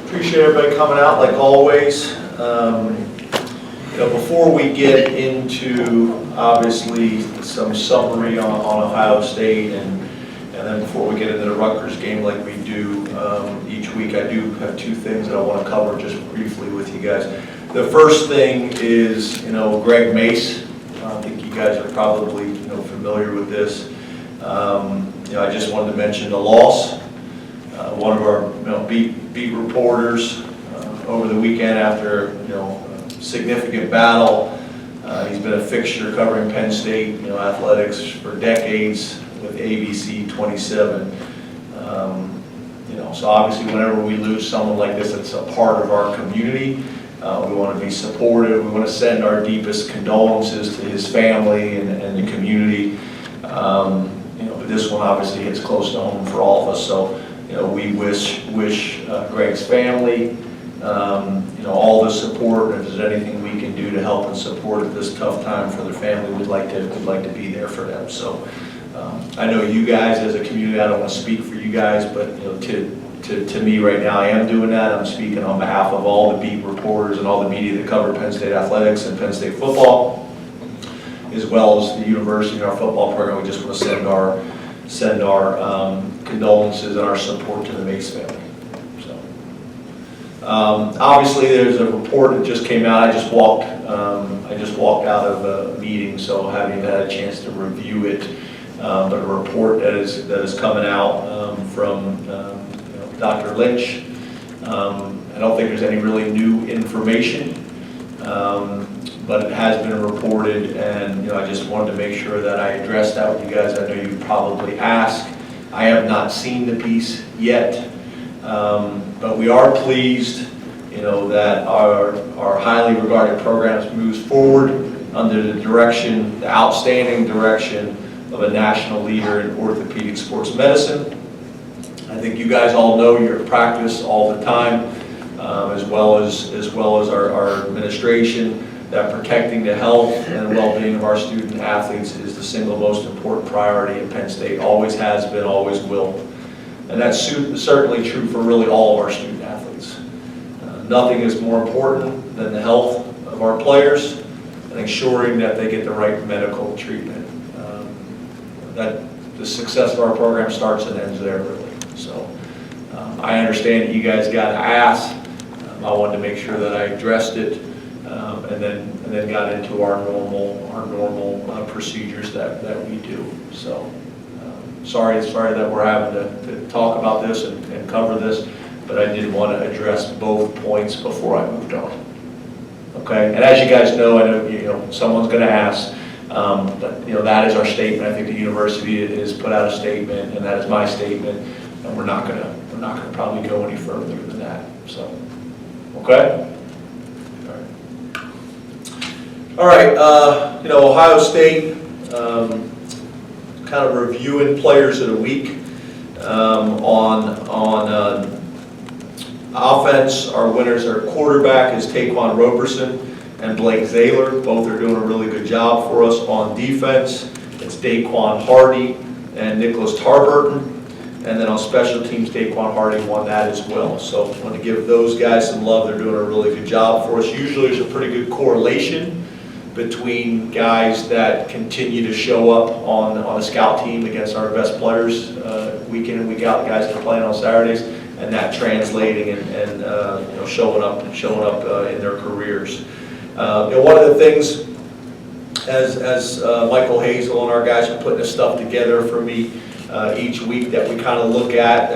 Appreciate everybody coming out like always. Before we get into obviously some summary on Ohio State and then before we get into the Rutgers game like we do each week, I do have two things that I want to cover just briefly with you guys. The first thing is, Greg Mace. I think you guys are probably familiar with this. I just wanted to mention the loss. One of our beat reporters over the weekend after a significant battle. He's been a fixture covering Penn State athletics for decades with ABC 27. So obviously whenever we lose someone like this that's a part of our community, we want to be supportive. We want to send our deepest condolences to his family and the community. But this one obviously hits close to home for all of us. So we wish Greg's family all the support. And if there's anything we can do to help and support at this tough time for their family, we'd like to be there for them. So I know you guys as a community, I don't want to speak for you guys, but to me right now, I am doing that. I'm speaking on behalf of all the beat reporters and all the media that cover Penn State athletics and Penn State football, as well as the university and our football program. We just want to send our condolences and our support to the Mace family. So, obviously, there's a report that just came out. I just walked out of a meeting, so I haven't even had a chance to review it. But a report that is coming out from Dr. Lynch. I don't think there's any really new information, but it has been reported, and I just wanted to make sure that I addressed that with you guys. I know you probably ask. I have not seen the piece yet, but we are pleased, that our highly regarded programs moves forward under the outstanding direction of a national leader in orthopedic sports medicine. I think you guys all know you're at practice all the time, as well as our administration, that protecting the health and well-being of our student athletes is the single most important priority at Penn State. Always has been, always will. And that's certainly true for really all of our student athletes. Nothing is more important than the health of our players and ensuring that they get the right medical treatment. That the success of our program starts and ends there, really. So I understand that you guys got to ask. I wanted to make sure that I addressed it, and then got into our normal procedures that we do. So sorry that we're having to talk about this and cover this, but I did want to address both points before I moved on. Okay, and as you guys know, I know someone's going to ask. But that is our statement. I think the university has put out a statement, and that is my statement, and we're not gonna probably go any further than that. So, okay. All right. Ohio State, kind of reviewing players of the week. On offense, our winners are quarterback is Taquan Roberson and Blake Zaylor. Both are doing a really good job for us. On defense, it's Daquan Hardy and Nicholas Tarburton. And then on special teams, Daquan Hardy won that as well. So I want to give those guys some love. They're doing a really good job for us. Usually there's a pretty good correlation between guys that continue to show up on a scout team against our best players week in and week out, guys that are playing on Saturdays, and that translating and showing up in their careers. One of the things, as Michael Hazel and our guys are putting this stuff together for me each week that we kind of look at,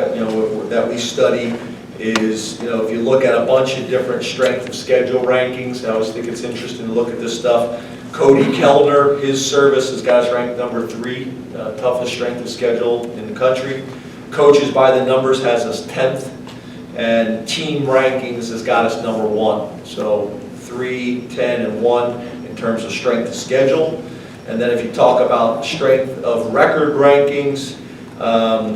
that we study, is if you look at a bunch of different strength of schedule rankings, I always think it's interesting to look at this stuff. Cody Kellner, his service has got us ranked number 3, toughest strength of schedule in the country. Coaches by the Numbers has us 10th, and team rankings has got us number 1. So 3, 10, and 1 in terms of strength of schedule. And then if you talk about strength of record rankings,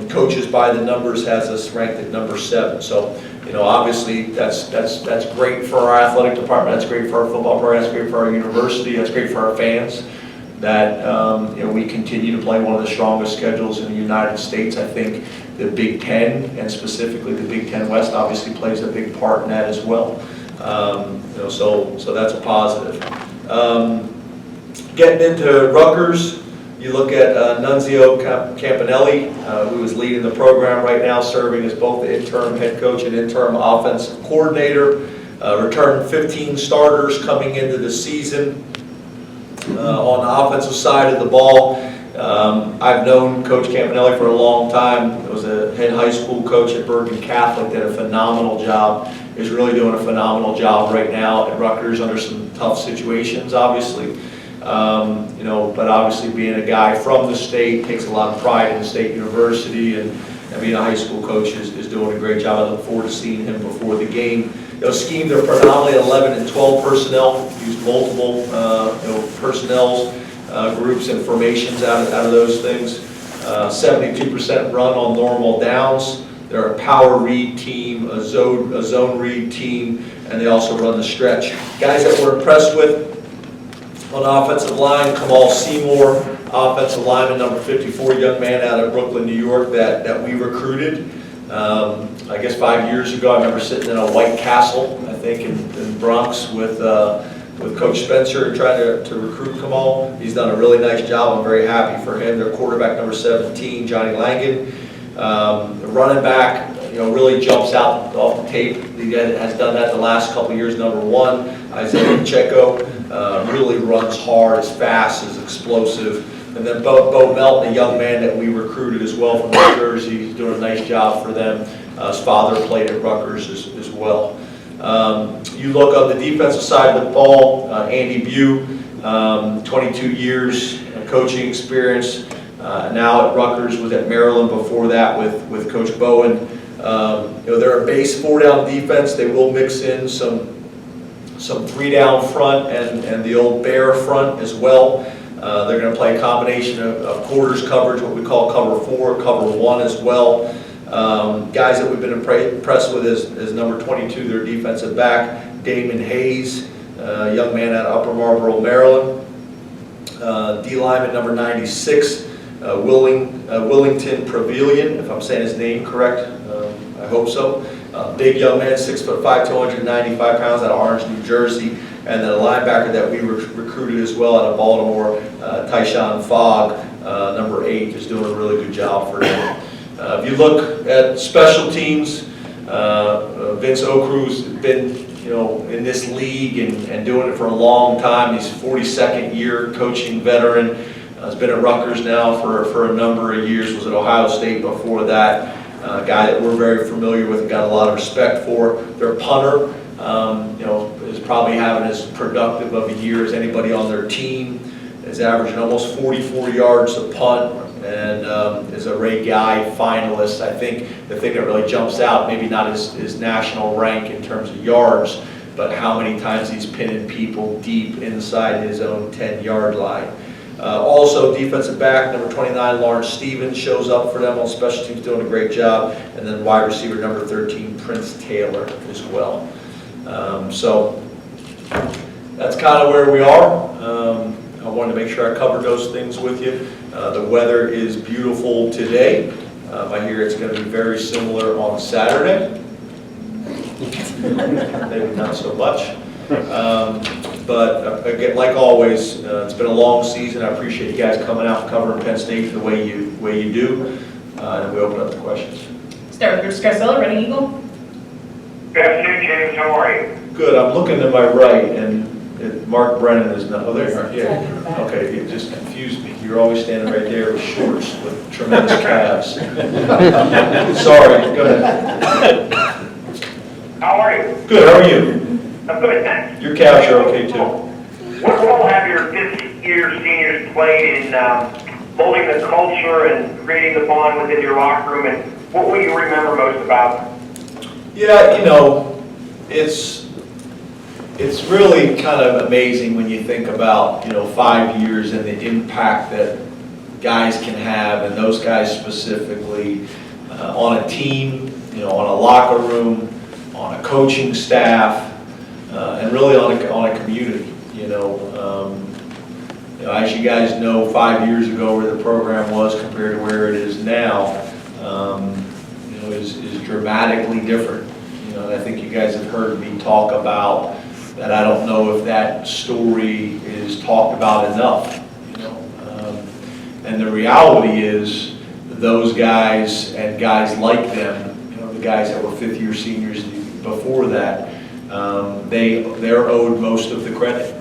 Coaches by the Numbers has us ranked at number 7. So, obviously that's great for our athletic department. That's great for our football program. That's great for our university. That's great for our fans. that we continue to play one of the strongest schedules in the United States. I think the Big Ten, and specifically the Big Ten West, obviously plays a big part in that as well. So that's a positive. Getting into Rutgers, you look at Nunzio Campanelli, who is leading the program right now, serving as both the interim head coach and interim offensive coordinator. Returned 15 starters coming into the season on the offensive side of the ball. I've known Coach Campanelli for a long time. I was a head high school coach at Bergen Catholic, did a phenomenal job, is really doing a phenomenal job right now at Rutgers under some tough situations, obviously. But obviously being a guy from the state, takes a lot of pride in the state university, and being a high school coach is doing a great job. I look forward to seeing him before the game. Scheme, they're predominantly 11 and 12 personnel, use multiple personnel groups and formations out of those things. 72% run on normal downs. They're a power read team, a zone read team, and they also run the stretch. Guys that we're impressed with on the offensive line, Kamal Seymour, offensive lineman, number 54, young man out of Brooklyn, New York, that we recruited. I guess 5 years ago, I remember sitting in a White Castle, I think, in Bronx with Coach Spencer trying to recruit Kamal. He's done a really nice job. I'm very happy for him. Their quarterback, number 17, Johnny Langan. The running back, really jumps out off the tape. He has done that the last couple of years. Number 1, Isaiah Pacheco, really runs hard, is fast, is explosive. And then Bo Melton, a young man that we recruited as well from New Jersey. He's doing a nice job for them. His father played at Rutgers as well. You look on the defensive side of the ball, Andy Bew, 22 years coaching experience. Now at Rutgers, was at Maryland before that with Coach Bowen. They're a base 4-down defense. They will mix in some 3-down front and the old bear front as well. They're going to play a combination of quarters coverage, what we call cover 4, cover 1 as well. Guys that we've been impressed with is number 22, their defensive back, Damon Hayes, young man out of Upper Marlboro, Maryland. D lineman number 96, Willington Pavilion, if I'm saying his name correct, I hope so. Big young man, 6'5", 295 pounds, out of Orange, New Jersey. And then a linebacker that we recruited as well out of Baltimore, Tyshawn Fogg, number 8, is doing a really good job for him. If you look at special teams, Vince Okrew's been in this league and doing it for a long time. He's 42nd year coaching veteran. Has been at Rutgers now for a number of years. Was at Ohio State before that. A guy that we're very familiar with and got a lot of respect for. Their punter, is probably having as productive of a year as anybody on their team. Is averaging almost 44 yards a punt, and is a Ray Guy finalist. I think the thing that really jumps out, maybe not his national rank in terms of yards, but how many times he's pinning people deep inside his own 10-yard line. Also, defensive back, number 29, Lawrence Stevens, shows up for them on special teams, doing a great job. And then wide receiver, number 13, Prince Taylor as well. So that's kind of where we are. I wanted to make sure I covered those things with you. The weather is beautiful today. I hear it's going to be very similar on Saturday. Maybe not so much. But again, like always, it's been a long season. I appreciate you guys coming out and covering Penn State the way you do. And we open up to questions. Start with Rich Scarcella, Running Eagle. Good afternoon, James. How are you? Good. I'm looking to my right, and Mark Brennan is not. Oh, there you are. Yeah. Okay. It just confused me. You're always standing right there with shorts with tremendous calves. Sorry. Go ahead. How are you? Good. How are you? I'm good, thanks. Your calves are okay too. What role have your fifth-year seniors played in molding the culture and creating the bond within your locker room, and what will you remember most about them? Yeah, it's really kind of amazing when you think about 5 years and the impact that guys can have, and those guys specifically on a team, on a locker room, on a coaching staff, and really on a community. as you guys know, 5 years ago where the program was compared to where it is now, is dramatically different. And I think you guys have heard me talk about that. I don't know if that story is talked about enough. And the reality is those guys and guys like them, the guys that were fifth-year seniors before that, they're owed most of the credit.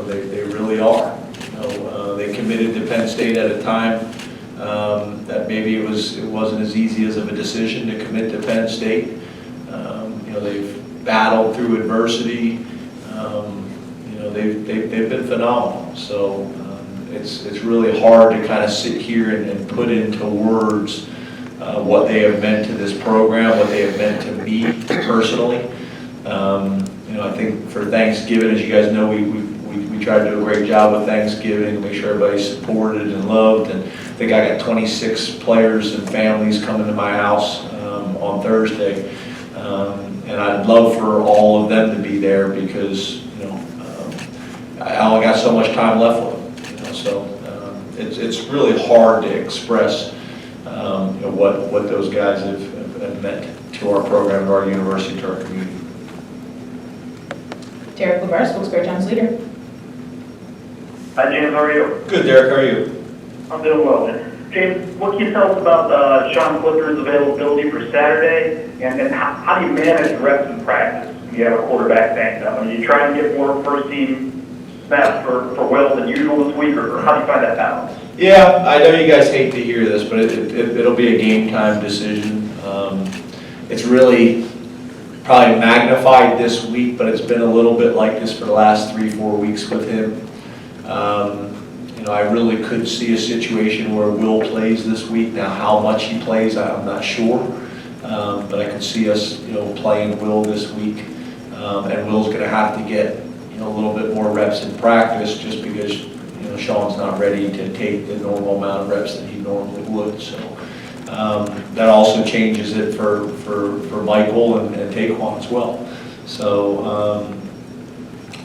They really are. They committed to Penn State at a time that maybe it wasn't as easy as of a decision to commit to Penn State. They've battled through adversity. They've been phenomenal. So it's really hard to kind of sit here and put into words what they have meant to this program, what they have meant to me personally. I think for Thanksgiving, as you guys know, we try to do a great job with Thanksgiving and make sure everybody's supported and loved. And I think I got 26 players and families coming to my house on Thursday. And I'd love for all of them to be there because, I only got so much time left with them. So it's really hard to express what those guys have meant to our program, to our university, to our community. Derek LeVar, School Square Times leader. Hi, James. How are you? Good, Derek. How are you? I'm doing well, man. James, what can you tell us about Sean Flicker's availability for Saturday? And then how do you manage reps in practice when you have a quarterback banged up? I mean, you try and get more first-team snaps for Wells than usual this week, or how do you find that balance? Yeah, I know you guys hate to hear this, but it'll be a game time decision. It's really probably magnified this week, but it's been a little bit like this for the last 3-4 weeks with him. I really could see a situation where Will plays this week. Now, how much he plays, I'm not sure, but I could see us, playing Will this week, and Will's going to have to get, a little bit more reps in practice just because, Sean's not ready to take the normal amount of reps that he normally would. So that also changes it for Michael and Taquan as well. So,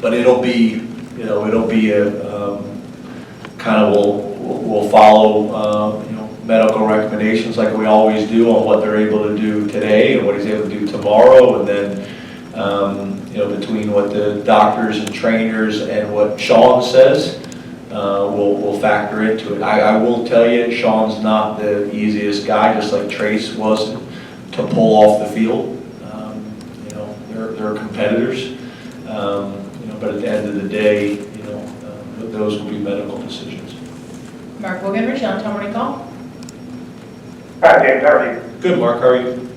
but it'll be a kind of we'll follow medical recommendations like we always do on what they're able to do today and what he's able to do tomorrow, and then between what the doctors and trainers and what Sean says, we'll factor into it. I will tell you, Sean's not the easiest guy, just like Trace wasn't, to pull off the field. They're competitors, but at the end of the day, those will be medical decisions. Mark Wogan, Rochelle, Tom Morning Call. Hi, James. How are you? Good, Mark. How are you?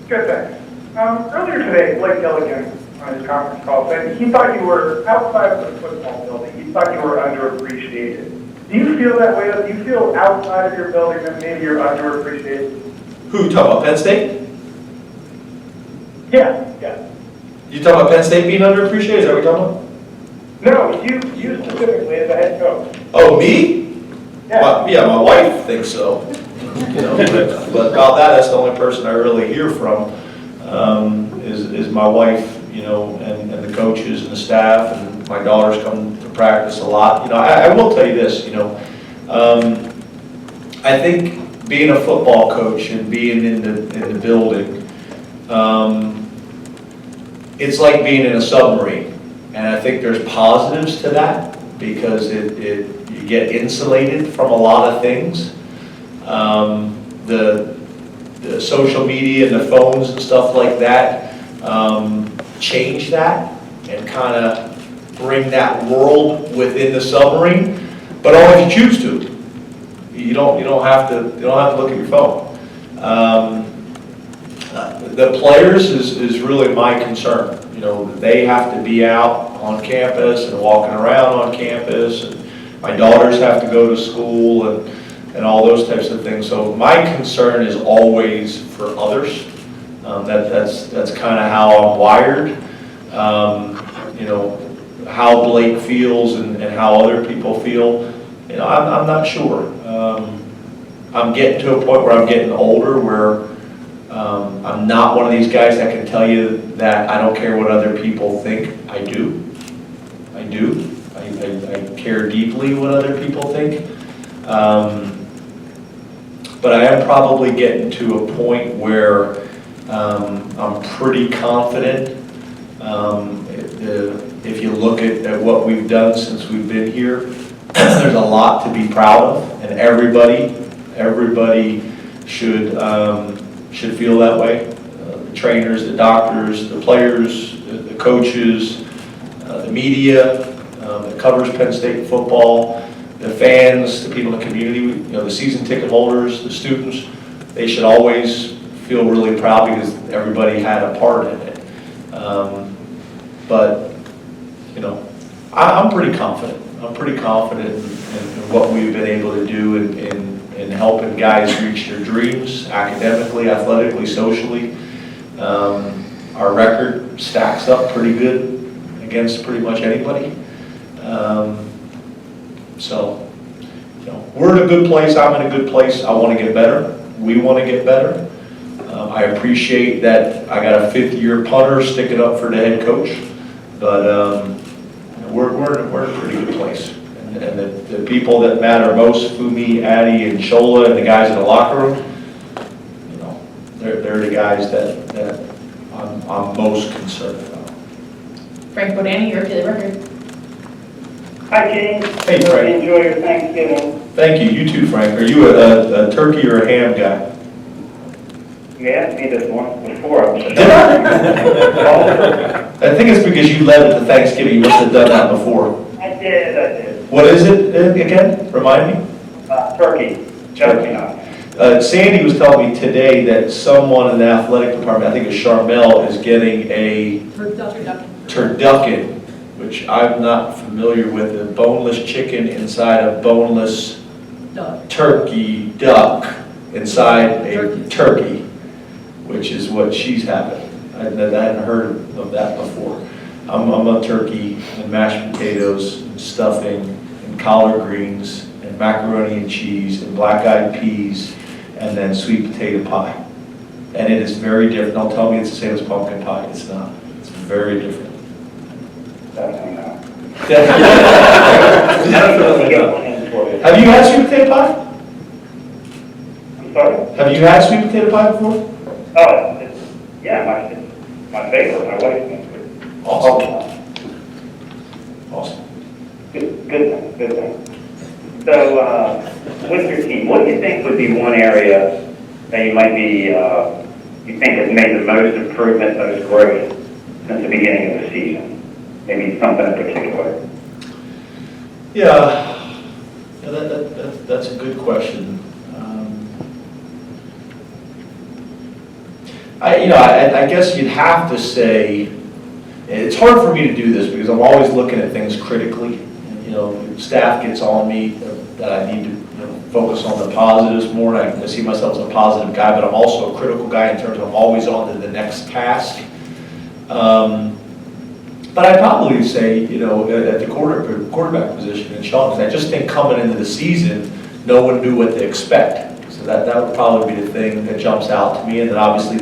Good, thanks. Earlier today, Blake Gilligan on his conference call said he thought you were outside of the football building. He thought you were underappreciated. Do you feel that way? Do you feel outside of your building that maybe you're underappreciated? Who, you talking about Penn State? Yeah. You talking about Penn State being underappreciated? Is that what you're talking about? No, you specifically as a head coach. Oh, me? Yeah. My wife thinks so. But about that's the only person I really hear from is my wife, and the coaches and the staff, and my daughters come to practice a lot. I will tell you this, I think being a football coach and being in the building, it's like being in a submarine. And I think there's positives to that because you get insulated from a lot of things. The social media and the phones and stuff like that change that and kind of bring that world within the submarine, but only if you choose to. You don't have to look at your phone. The players is really my concern. They have to be out on campus and walking around on campus, and my daughters have to go to school and all those types of things. So my concern is always for others. That's kind of how I'm wired. How Blake feels and how other people feel, I'm not sure. I'm getting to a point where I'm getting older where I'm not one of these guys that can tell you that I don't care what other people think. I do. I I care deeply what other people think. But I am probably getting to a point where I'm pretty confident. If you look at what we've done since we've been here, there's a lot to be proud of, and everybody should feel that way. The trainers, the doctors, the players, the coaches, the media that covers Penn State football, the fans, the people in the community, the season ticket holders, the students. They should always feel really proud because everybody had a part in it. But I'm pretty confident. I'm pretty confident in what we've been able to do in helping guys reach their dreams, academically, athletically, socially. Our record stacks up pretty good against pretty much anybody. So, we're in a good place. I'm in a good place. I want to get better. We want to get better. I appreciate that I got a fifth-year punter sticking up for the head coach, but we're in a pretty good place. And the people that matter most, Fumi, Addy, and Shola, and the guys in the locker room, they're the guys that I'm most concerned about. Frank Bodani, your daily record. Hi, James. Hey, Frank. Enjoy your Thanksgiving. Thank you. You too, Frank. Are you a turkey or a ham guy? You asked me this once before. Did I? I think it's because you led at the Thanksgiving. You must have done that before. I did. What is it again? Remind me. Turkey. Sandy was telling me today that someone in the athletic department, I think it's Charmel, is getting a turducken, which I'm not familiar with, a boneless chicken inside a boneless turkey duck inside a turkey, which is what she's having. I hadn't heard of that before. I'm a turkey and mashed potatoes and stuffing and collard greens and macaroni and cheese and black-eyed peas and then sweet potato pie. And it is very different. Don't tell me it's the same as pumpkin pie. It's not. It's very different. Definitely not. Have you had sweet potato pie? I'm sorry? Have you had sweet potato pie before? Oh, it's my favorite. My wife makes it. Awesome. Awesome. Good thing. So, with your team, what do you think would be one area that you might be, you think has made the most improvement, most growth since the beginning of the season? Maybe something in particular. Yeah, that's a good question. I guess you'd have to say, it's hard for me to do this because I'm always looking at things critically. Staff gets on me that I need to focus on the positives more. And I see myself as a positive guy, but I'm also a critical guy in terms of I'm always on to the next task. But I'd probably say, at the quarterback position in Sean, I just think coming into the season, no one knew what to expect. So that would probably be the thing that jumps out to me. And then obviously,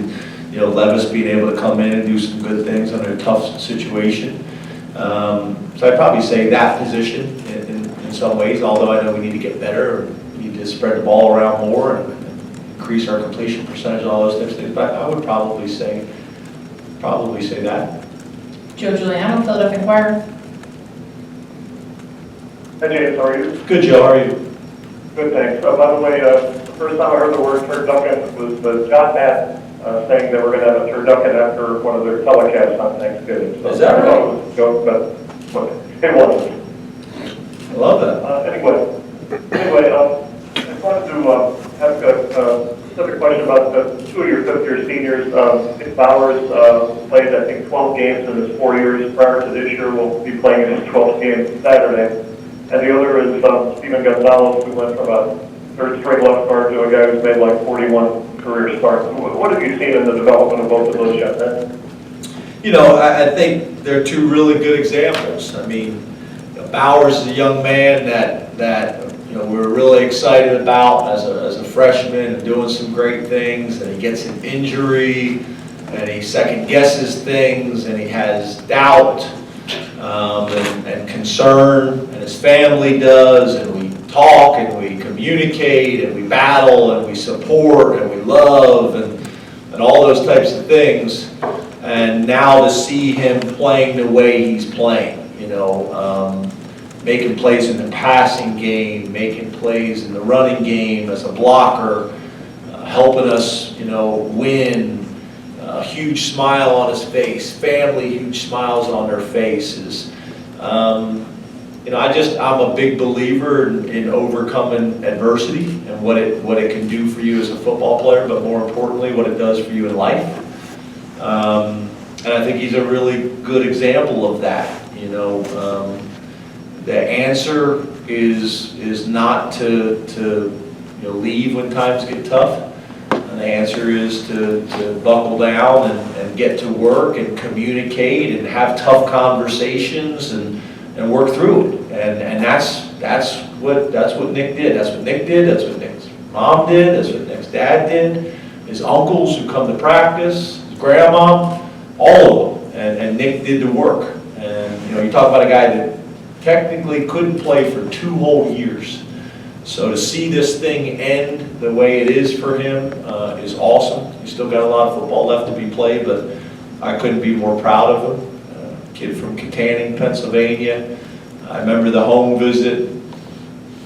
Levis being able to come in and do some good things under a tough situation. So I'd probably say that position in some ways, although I know we need to get better, or we need to spread the ball around more and increase our completion percentage and all those types of things. But I would probably say that. Joe Giuliano, Philadelphia Inquirer. Hi James, how are you? Good, Joe. How are you? Good, thanks. By the way, the first time I heard the word turducken was John Matt saying they were going to have a turducken after one of their telecasts on Thanksgiving. So Is that right? I thought it was a joke, but it wasn't. I love that. Anyway, I wanted to ask a specific question about two of your fifth-year seniors. Nick Bowers played, I think, 12 games in his 4 years prior to this year. Will be playing in his 12th game Saturday. And the other is Steven Gonzalez, who went from a third-string left guard to a guy who's made like 41 career starts. What have you seen in the development of both of those young men? I think they're two really good examples. I mean, Bowers is a young man that we're really excited about as a freshman and doing some great things, and he gets an injury and he second guesses things and he has doubt. and concern, and his family does, and we talk, and we communicate, and we battle, and we support, and we love, and all those types of things. And now to see him playing the way he's playing, making plays in the passing game, making plays in the running game as a blocker, helping us, win. A huge smile on his face, family, huge smiles on their faces. I'm a big believer in overcoming adversity and what it can do for you as a football player, but more importantly, what it does for you in life. And I think he's a really good example of that. The answer is not to leave when times get tough. And the answer is to buckle down and get to work and communicate and have tough conversations and work through it. And that's what Nick did. That's what Nick did. That's what Nick's mom did. That's what Nick's dad did. His uncles who come to practice, his grandma, all of them. And Nick did the work. And you talk about a guy that technically couldn't play for 2 whole years. So to see this thing end the way it is for him is awesome. He's still got a lot of football left to be played, but I couldn't be more proud of him. Kid from Nittany, Pennsylvania. I remember the home visit.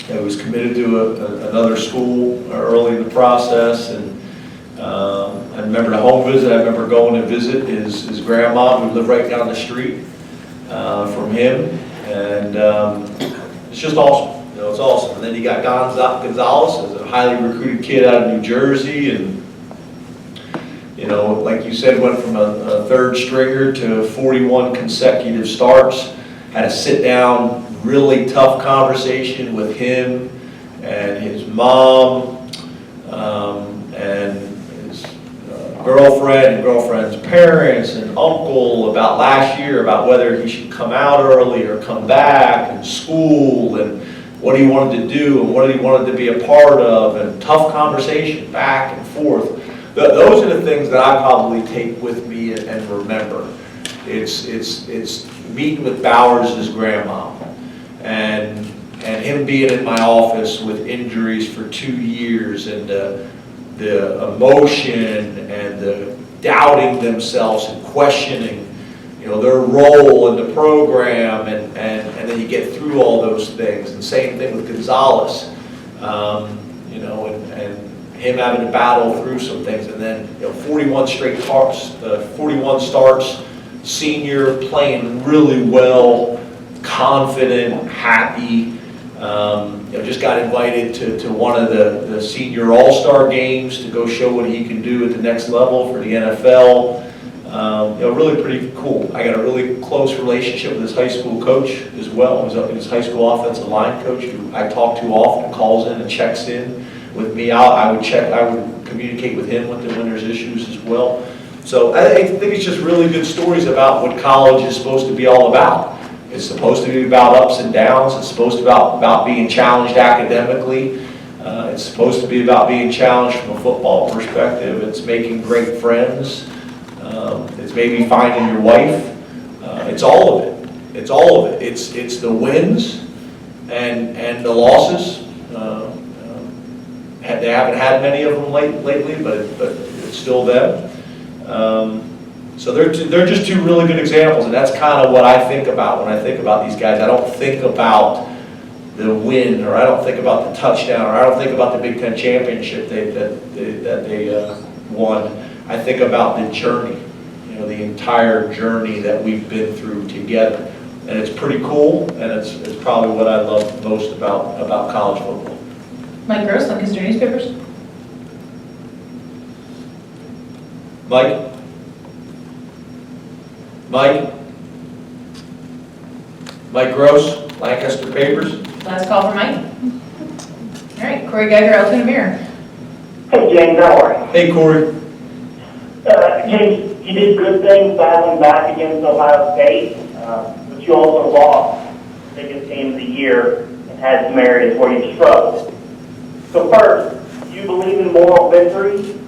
He was committed to another school early in the process, and I remember the home visit. I remember going to visit his grandma, who lived right down the street from him, and it's just awesome. It's awesome. And then you got Gonzalez, as a highly recruited kid out of New Jersey, and like you said, went from a third stringer to 41 consecutive starts. Had a sit down, really tough conversation with him and his mom and his girlfriend and girlfriend's parents and uncle about last year, about whether he should come out early or come back, and school, and what he wanted to do and what he wanted to be a part of, and tough conversation back and forth. Those are the things that I probably take with me and remember. It's meeting with Bowers' grandma, and him being in my office with injuries for 2 years, and the emotion and the doubting themselves and questioning their role in the program, and then you get through all those things. And same thing with Gonzalez, and him having to battle through some things, and then 41 straight starts, 41 starts, senior, playing really well, confident, happy. Just got invited to one of the senior all-star games to go show what he can do at the next level for the NFL. Really pretty cool. I got a really close relationship with his high school coach as well. I was up in his high school offensive line coach, who I talk to often, calls in and checks in with me. I would communicate with him when there's issues as well. So I think it's just really good stories about what college is supposed to be all about. It's supposed to be about ups and downs. It's supposed to be about being challenged academically. It's supposed to be about being challenged from a football perspective. It's making great friends. It's maybe finding your wife. It's all of it. It's all of it. It's the wins and the losses. They haven't had many of them lately, but it's still them. So they're just 2 really good examples, and that's kind of what I think about when I think about these guys. I don't think about the win, or I don't think about the touchdown, or I don't think about the Big Ten championship that they won. I think about the journey, the entire journey that we've been through together, and it's pretty cool, and it's probably what I love most about college football. Mike Gross, Lancaster Newspapers. Mike? Mike Gross, Lancaster Papers. Last call for Mike. All right, Corey Geiger, Altoona Mirror. Hey, James, how are you? Hey, Corey. James, you did good things battling back against Ohio State, but you also lost the biggest game of the year and had some areas where you struggled. So first, do you believe in moral victory?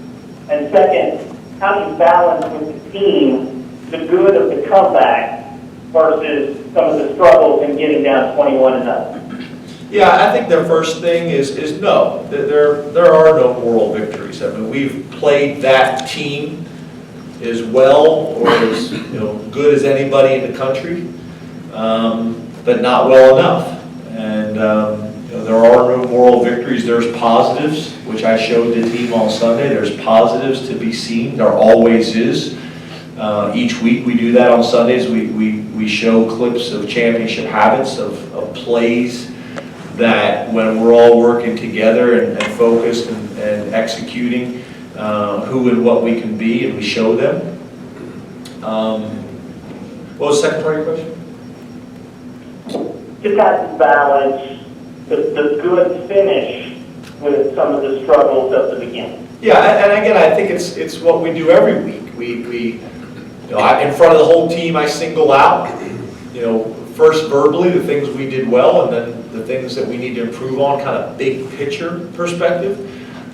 And second, how do you balance with the team the good of the comeback versus some of the struggles in getting down 21-0? Yeah, I think the first thing is no, there are no moral victories. I mean, we've played that team as well or as good as anybody in the country, but not well enough. And there are no moral victories. There's positives, which I showed the team on Sunday. There's positives to be seen. There always is. Each week we do that on Sundays. We show clips of championship habits, of plays that when we're all working together and focused and executing who and what we can be, and we show them. What was the second part of your question? Just how to balance the good finish with some of the struggles at the beginning. Yeah, and again, I think it's what we do every week. We in front of the whole team, I single out, first verbally the things we did well, and then the things that we need to improve on, kind of big picture perspective.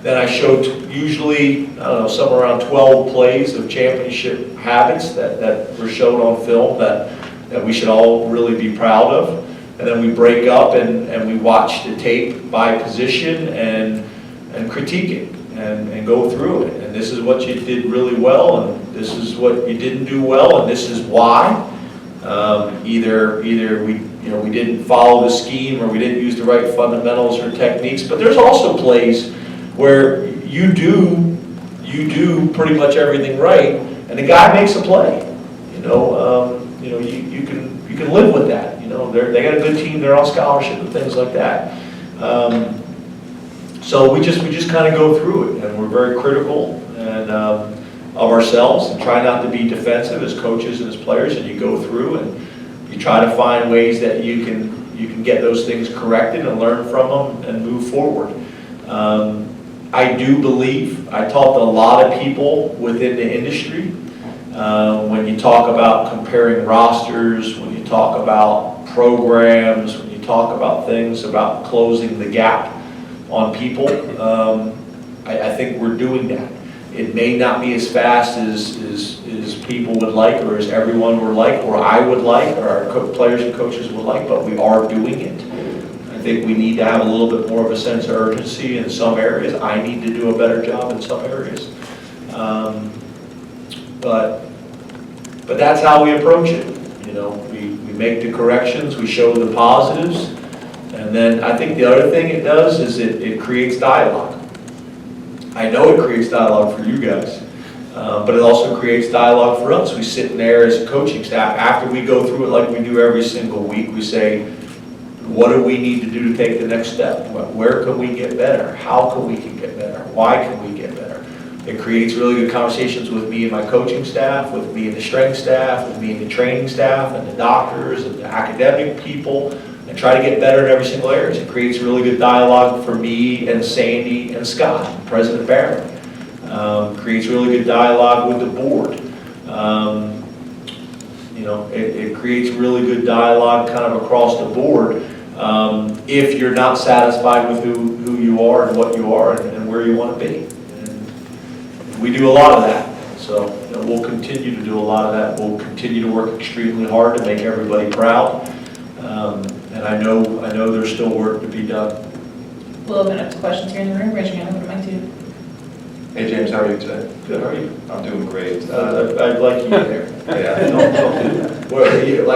Then I showed usually, somewhere around 12 plays of championship habits that were shown on film that we should all really be proud of. And then we break up and we watch the tape by position and critique it and go through it. And this is what you did really well, and this is what you didn't do well, and this is why. Either we didn't follow the scheme or we didn't use the right fundamentals or techniques. But there's also plays where you do pretty much everything right, and the guy makes a play. You can live with that. They got a good team. They're on scholarship and things like that. So we just kind of go through it, and we're very critical and of ourselves, and try not to be defensive as coaches and as players. And you go through and you try to find ways that you can get those things corrected and learn from them and move forward. I do believe I talked to a lot of people within the industry. When you talk about comparing rosters, when you talk about programs, when you talk about things about closing the gap on people, I think we're doing that. It may not be as fast as people would like, or as everyone would like, or I would like, or our players and coaches would like, but we are doing it. I think we need to have a little bit more of a sense of urgency in some areas. I need to do a better job in some areas. But that's how we approach it. We make the corrections, we show the positives, and then I think the other thing it does is it creates dialogue. I know it creates dialogue for you guys, but it also creates dialogue for us. We sit in there as a coaching staff after we go through it like we do every single week. We say, what do we need to do to take the next step? Where can we get better? How can we get better? Why can we get better? It creates really good conversations with me and my coaching staff, with me and the strength staff, with me and the training staff, and the doctors and the academic people, and try to get better in every single area. It creates really good dialogue for me and Sandy and Scott, President Barron. Creates really good dialogue with the board. It creates really good dialogue kind of across the board if you're not satisfied with who you are and what you are and where you want to be. And we do a lot of that. So we'll continue to do a lot of that. We'll continue to work extremely hard to make everybody proud. And I know there's still work to be done. We'll open up to questions here in the room. Raise your hand, open the mic to you. Hey James, how are you today? Good, how are you? I'm doing great. I'd like you there. Yeah, don't do that. Well,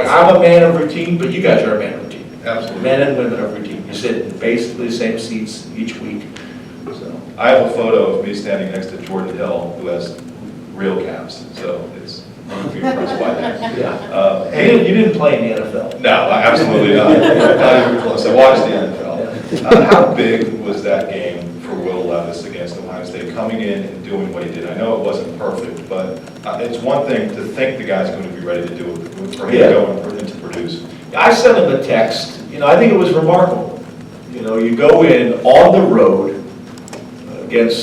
I'm a man of routine, but you guys are a man of routine. Absolutely. Men and women of routine. You sit in basically the same seats each week. So I have a photo of me standing next to Jordan Hill, who has real calves, so it's, I'm be impressed by that. yeah. Hey, You didn't play in the NFL. no, absolutely not. Not even close. I watched the NFL. How big was that game for Will Levis against Ohio State, coming in and doing what he did? I know it wasn't perfect, but it's one thing to think the guy's going to be ready to do it, for him to go and to produce. I sent him a text. I think it was remarkable. You go in on the road against